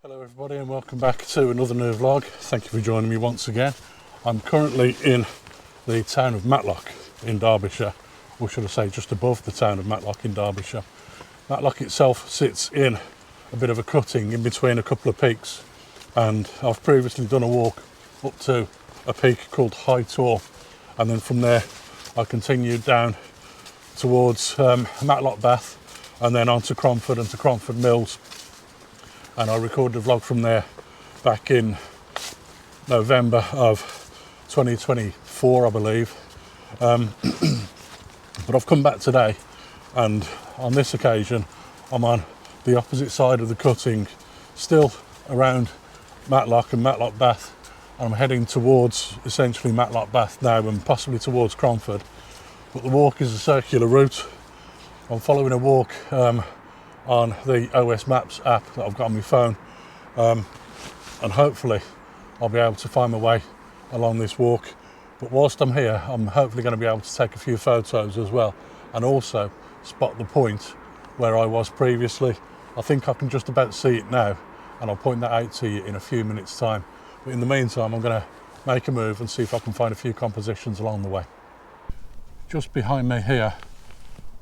Hello everybody and welcome back to another new vlog. Thank you for joining me once again. I'm currently in the town of Matlock in Derbyshire, or should I say just above the town of Matlock in Derbyshire. Matlock itself sits in a bit of a cutting in between a couple of peaks, and I've previously done a walk up to a peak called High Tor, and then from there I continued down towards Matlock Bath and then on to Cromford and to Cromford Mills. And I recorded a vlog from there back in November of 2024, I believe. But I've come back today, and on this occasion I'm on the opposite side of the cutting, still around Matlock and Matlock Bath. I'm heading towards essentially Matlock Bath now and possibly towards Cromford. But the walk is a circular route. I'm following a walk on the OS Maps app that I've got on my phone, and hopefully I'll be able to find my way along this walk. But whilst I'm here, I'm hopefully going to be able to take a few photos as well, and also spot the point where I was previously. I think I can just about see it now, and I'll point that out to you in a few minutes time. But in the meantime, I'm going to make a move and see if I can find a few compositions along the way. Just behind me here,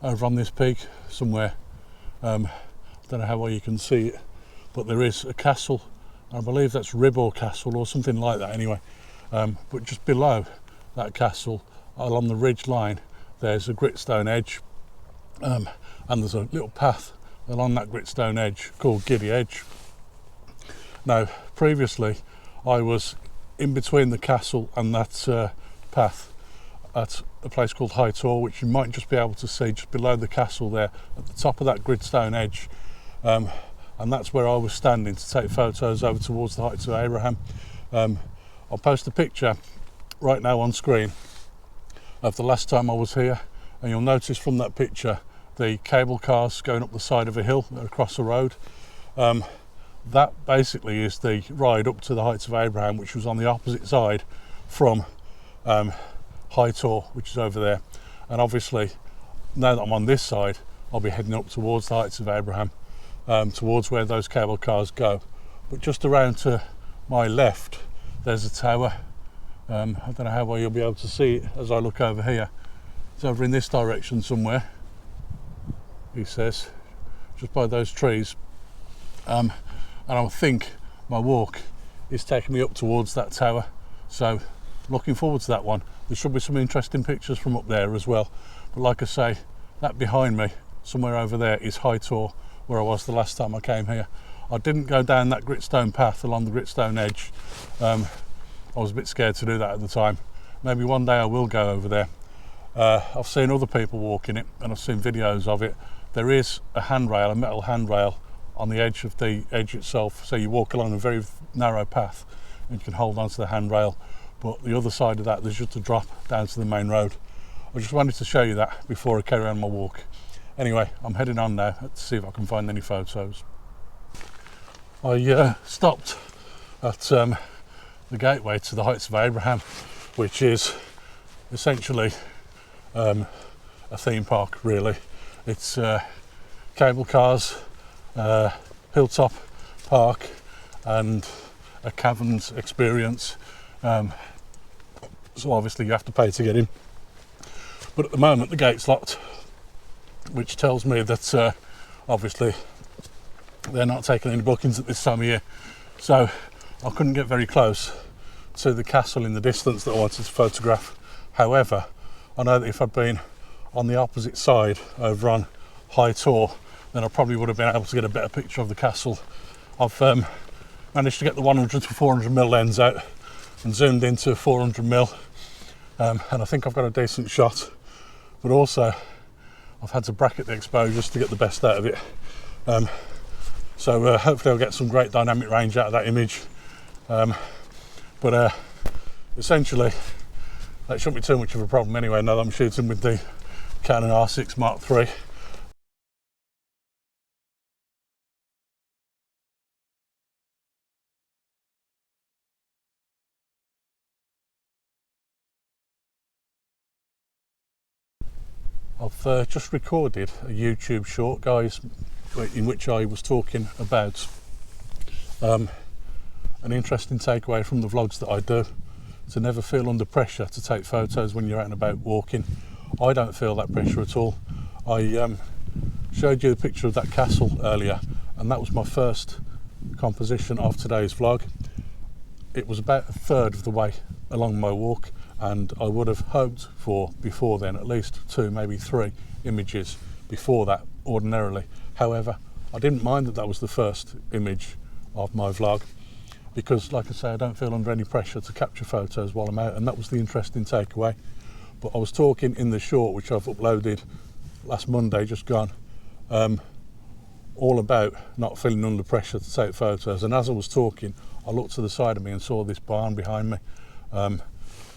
over on this peak somewhere, I don't know how well you can see it, but there is a castle. I believe that's Ribor Castle or something like that anyway. But just below that castle, along the ridge line, there's a gritstone edge, and there's a little path along that gritstone edge called Giddy Edge. Now, previously I was in between the castle and that path at a place called High Tor, which you might just be able to see just below the castle there at the top of that gridstone edge, and that's where I was standing to take photos over towards the Heights of Abraham. I'll post a picture right now on screen of the last time I was here, and you'll notice from that picture the cable cars going up the side of a hill across the road. That basically is the ride up to the Heights of Abraham, which was on the opposite side from High Tor, which is over there. And obviously now that I'm on this side, I'll be heading up towards the Heights of Abraham, towards where those cable cars go. But just around to my left there's a tower. I don't know how well you'll be able to see it as I look over here. It's over in this direction somewhere, he says, just by those trees, and I think my walk is taking me up towards that tower, so looking forward to that one. There should be some interesting pictures from up there as well. But like I say, that behind me, somewhere over there, is High Tor, where I was the last time I came here. I didn't go down that gritstone path along the gritstone edge. I was a bit scared to do that at the time. Maybe one day I will go over there. I've seen other people walking it, and I've seen videos of it. There is a handrail, a metal handrail, on the edge of the edge itself. So you walk along a very narrow path and you can hold onto the handrail. But the other side of that, there's just a drop down to the main road. I just wanted to show you that before I carry on my walk. Anyway, I'm heading on now to see if I can find any photos. I stopped at the gateway to the Heights of Abraham, which is essentially a theme park, really. It's cable cars, hilltop park, and a caverns experience. So obviously you have to pay to get in, but at the moment the gate's locked, which tells me that obviously they're not taking any bookings at this time of year. So I couldn't get very close to the castle in the distance that I wanted to photograph. However, I know that if I'd been on the opposite side over on High Tor, then I probably would have been able to get a better picture of the castle. I've managed to get the 100 to 400mm lens out and zoomed into 400mm, and I think I've got a decent shot, but also I've had to bracket the exposures to get the best out of it. So hopefully I'll get some great dynamic range out of that image. But essentially that shouldn't be too much of a problem anyway, now that I'm shooting with the Canon R6 Mark III. I've just recorded a YouTube short, guys, in which I was talking about An interesting takeaway from the vlogs that I do, to never feel under pressure to take photos when you're out and about walking. I don't feel that pressure at all. I showed you a picture of that castle earlier, and that was my first composition of today's vlog. It was about a third of the way along my walk, and I would have hoped for, before then, at least 2, maybe 3 images before that ordinarily. However, I didn't mind that that was the first image of my vlog, because like I say, I don't feel under any pressure to capture photos while I'm out, and that was the interesting takeaway. But I was talking in the short, which I've uploaded last Monday, just gone, all about not feeling under pressure to take photos. And as I was talking, I looked to the side of me and saw this barn behind me, and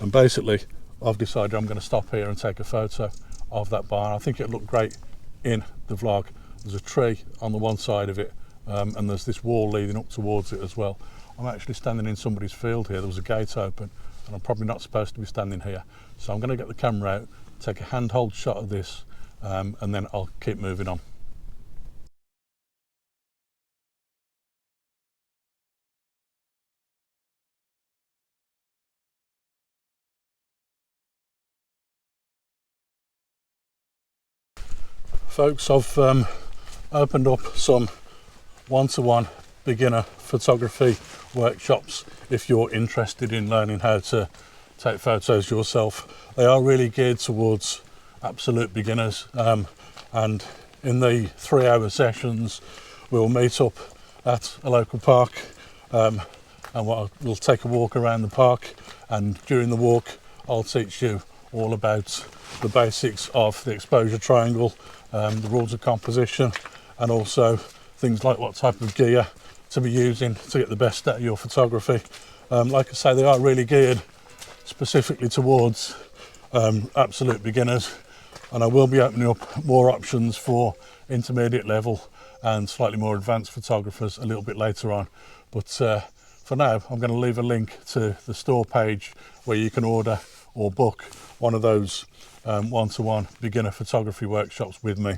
basically I've decided I'm going to stop here and take a photo of that barn. I think it looked great in the vlog. There's a tree on the one side of it, and there's this wall leading up towards it as well. I'm actually standing in somebody's field here. There was a gate open, and I'm probably not supposed to be standing here, so I'm going to get the camera out, take a handhold shot of this, and then I'll keep moving on. Folks, I've opened up some one-to-one beginner photography workshops if you're interested in learning how to take photos yourself. They are really geared towards absolute beginners, and in the 3-hour sessions we'll meet up at a local park, and we'll take a walk around the park, and during the walk I'll teach you all about the basics of the exposure triangle, the rules of composition, and also things like what type of gear to be using to get the best out of your photography. Like I say, they are really geared specifically towards absolute beginners, and I will be opening up more options for intermediate level and slightly more advanced photographers a little bit later on. But for now, I'm going to leave a link to the store page where you can order or book one of those one-to-one beginner photography workshops with me.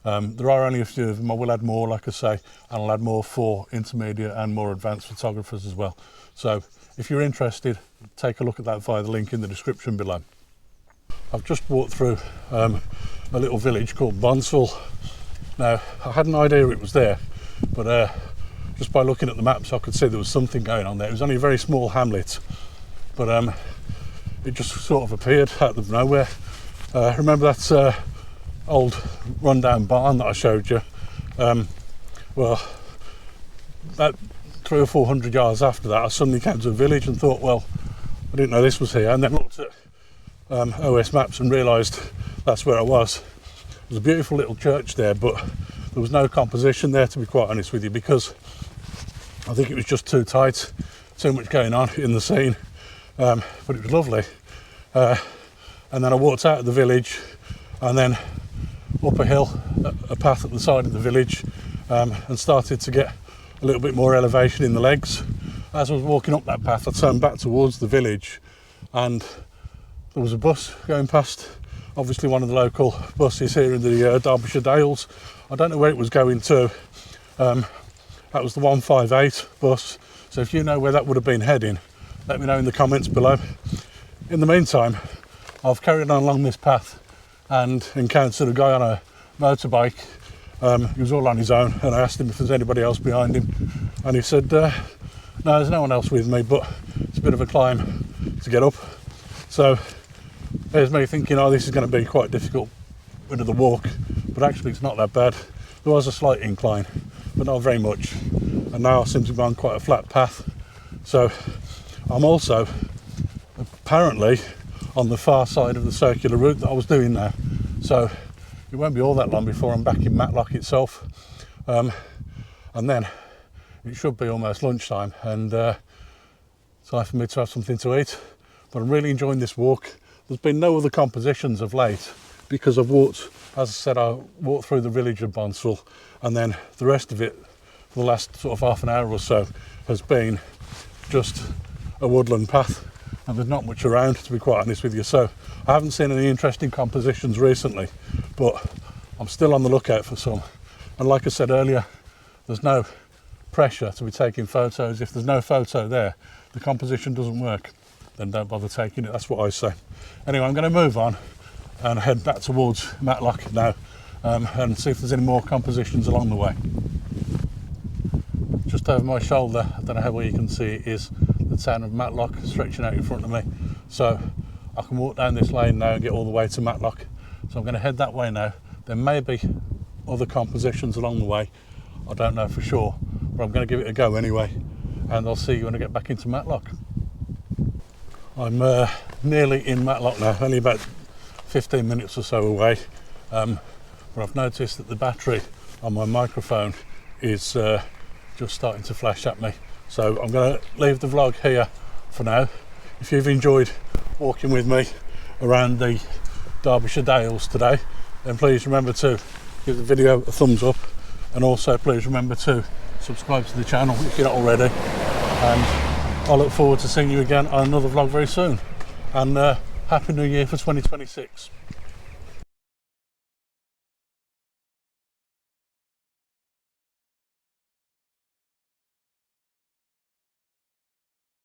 There are only a few of them. I will add more, like I say, and I'll add more for intermediate and more advanced photographers as well. So if you're interested, take a look at that via the link in the description below. I've just walked through a little village called Bonsall. Now, I had an idea it was there, but just by looking at the maps I could see there was something going on there. It was only a very small hamlet, but it just sort of appeared out of nowhere. Remember that old rundown barn that I showed you? Well, about 300 or 400 yards after that I suddenly came to a village and thought, well, I didn't know this was here, and then looked at OS maps and realised that's where I was. There's a beautiful little church there, but there was no composition there, to be quite honest with you, because I think it was just too tight, too much going on in the scene, but it was lovely. And then I walked out of the village and then up a hill, a path at the side of the village, and started to get a little bit more elevation in the legs. As I was walking up that path, I turned back towards the village, and there was a bus going past, obviously one of the local buses here in the Derbyshire Dales. I don't know where it was going to. That was the 158 bus, so if you know where that would have been heading, let me know in the comments below. In the meantime, I've carried on along this path and encountered a guy on a motorbike. He was all on his own, and I asked him if there's anybody else behind him, and he said no, there's no one else with me, but it's a bit of a climb to get up. So there's me thinking, oh, this is going to be quite difficult bit of the walk, but actually it's not that bad. There was a slight incline, but not very much, and now I seem to be on quite a flat path. So I'm also apparently on the far side of the circular route that I was doing now, so it won't be all that long before I'm back in Matlock itself, and then it should be almost lunchtime, and time for me to have something to eat. But I'm really enjoying this walk. There's been no other compositions of late because I've walked, as I said, I walked through the village of Bonsall, and then the rest of it for the last sort of half an hour or so has been just a woodland path, and there's not much around, to be quite honest with you. So I haven't seen any interesting compositions recently, but I'm still on the lookout for some. And like I said earlier, there's no pressure to be taking photos. If there's no photo there, the composition doesn't work, then don't bother taking it. That's what I say. Anyway, I'm going to move on and head back towards Matlock now, and see if there's any more compositions along the way. Just over my shoulder, I don't know how well you can see it, is the town of Matlock stretching out in front of me. So I can walk down this lane now and get all the way to Matlock. So I'm going to head that way now. There may be other compositions along the way, I don't know for sure, but I'm going to give it a go anyway, and I'll see you when I get back into Matlock. I'm nearly in Matlock now, only about 15 minutes or so away, but I've noticed that the battery on my microphone is just starting to flash at me. So I'm going to leave the vlog here for now. If you've enjoyed walking with me around the Derbyshire Dales today, then please remember to give the video a thumbs up, and also please remember to subscribe to the channel if you're not already, and I look forward to seeing you again on another vlog very soon, and Happy New Year for 2026.